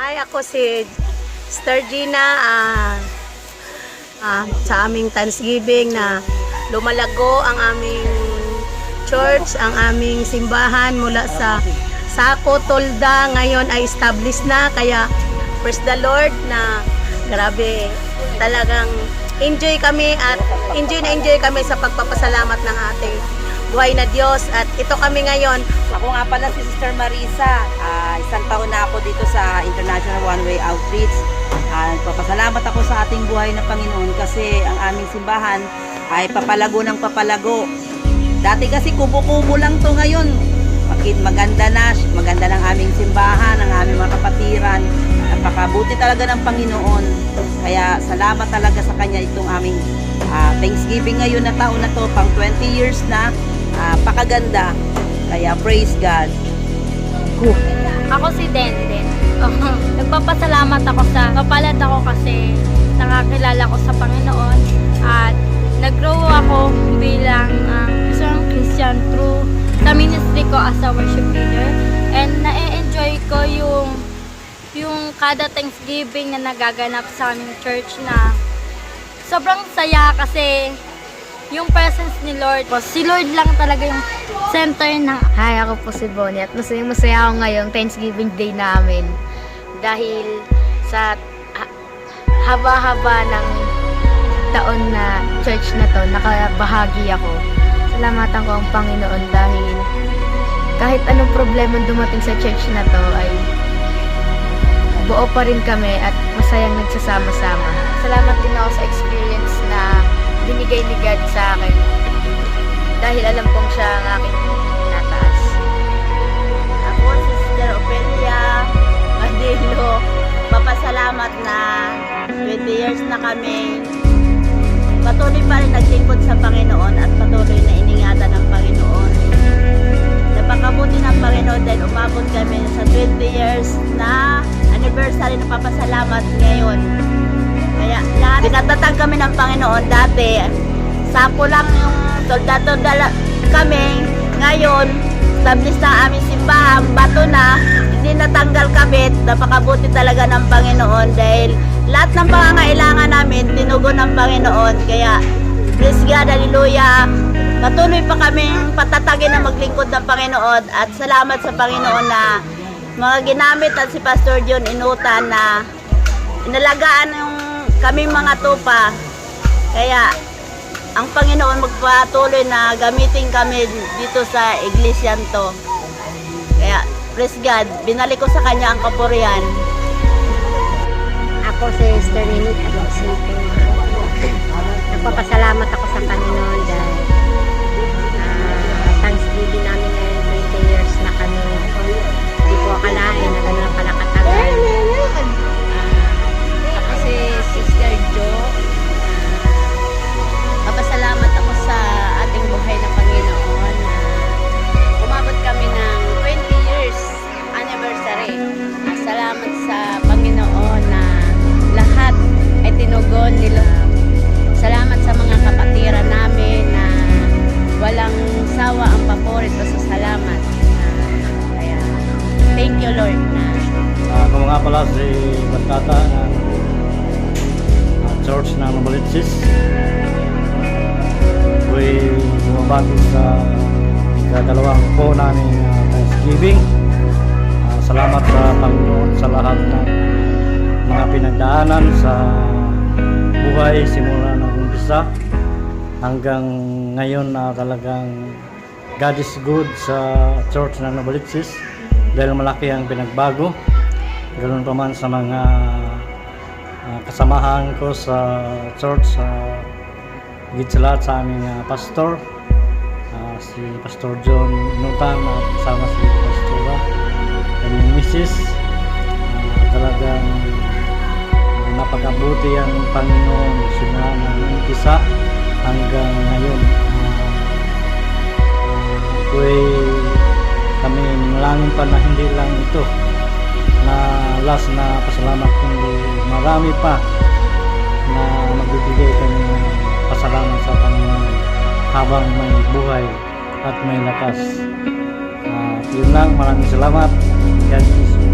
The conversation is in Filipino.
Hi, ako si Sister Gina sa aming Thanksgiving na lumalago ang aming church, ang aming simbahan mula sa Sako, Tolda, ngayon ay established na, kaya praise the Lord na grabe, talagang enjoy kami at enjoy kami sa pagpapasalamat ng ating buhay na Diyos. At ito kami ngayon. Ako nga pala si Sister Marisa. Isang taon na ako dito sa International One Way Outreach. Nagpapasalamat ako sa ating buhay na Panginoon kasi ang aming simbahan ay papalago ng papalago. Dati kasi kubo-kubo lang to, ngayon maganda ng aming simbahan, ang aming mga kapatiran. Napakabuti talaga ng Panginoon. Kaya salamat talaga sa Kanya itong aming Thanksgiving ngayon na taon na to, pang 20 years na. Pakaganda. Kaya praise God. Ako si Denden. Nagpapasalamat ako sa kapalad ako kasi nakakilala ko sa Panginoon at nag-grow ako bilang isang Christian through sa ministry ko as a worship leader, and na-enjoy ko yung kada Thanksgiving na nagaganap sa aming church na sobrang saya kasi yung presence ni Lord. Si Lord lang talaga yung center ng... Hi, ako po si Bonnie at masaya ako ngayong Thanksgiving Day namin dahil sa haba-haba ng taon na church na to, nakabahagi ako. Salamatan ko ang Panginoon dahil kahit anong problema dumating sa church na to ay buo pa rin kami at masayang nagsasama-sama. Salamat din ako sa experience na binigay ni God sa akin dahil alam kong siya ang aking tinataas. Ako si Sister Opelia Madilo. Papasalamat na 20 years na kami. Patuloy pa rin naglingkod sa Panginoon at patuloy na iningatan ng Panginoon. Napakabuti ng Panginoon dahil umabot kami sa 20 years na anniversary na papasalamat ngayon. Kaya lahat, pinatatag kami ng Panginoon dati. Sako lang yung tolda-tolda kami. Ngayon, established na aming simbahan, bato na, hindi natanggal kabit. Napakabuti talaga ng Panginoon dahil lahat ng pangangailangan namin, tinugon ng Panginoon. Kaya, praise God, hallelujah. Patuloy pa kaming patatagin na maglingkod ng Panginoon at salamat sa Panginoon na mga ginamit at si Pastor John Inutan na inalagaan yung kaming mga tupa. Kaya, ang Panginoon magpatuloy na gamitin kami dito sa iglesia to. Kaya, praise God, binalik ko sa Kanya ang kapurihan. Ako si Sister Nini Alonso. Nagpapasalamat ako sa Panginoon dahil Thanksgiving namin ngayon 20 years na kami. Hindi ko akalain na gano'n pala katagal. Ako si Sister Jo. Papasalamat ako sa ating buhay na Panginoon na umabot kami ng 20 years anniversary. Salamat sa Panginoon na lahat ay tinugon nila. Salamat sa mga kapatiran namin na walang sawa ang paporit sa salamat. Kaya, thank you Lord na. Ako nga pala si Batata ng Church ng Novaliches. Ako'y bumabati sa ikadalawang po namin Thanksgiving. Salamat sa Panginoon sa lahat ng mga pinagdaanan sa buhay simula ng umpisa hanggang ngayon na talagang God is good sa Church ng Novaliches dahil malaki ang pinagbago. Ganoon pa man sa mga kasamahan ko sa church, higit sa lahat sa aming pastor, si Pastor John Inutan at kasama si Pastora kaming misis. Talagang napakabuti ang Panginoon simula ng umpisa hanggang ngayon. Kami nalangin pa na hindi lang ito na last na pasalamat, kundi marami pa na magbibigay kami ng pasalamat sa Panginoon habang may buhay at may lakas. Yun lang, maraming salamat. God bless you.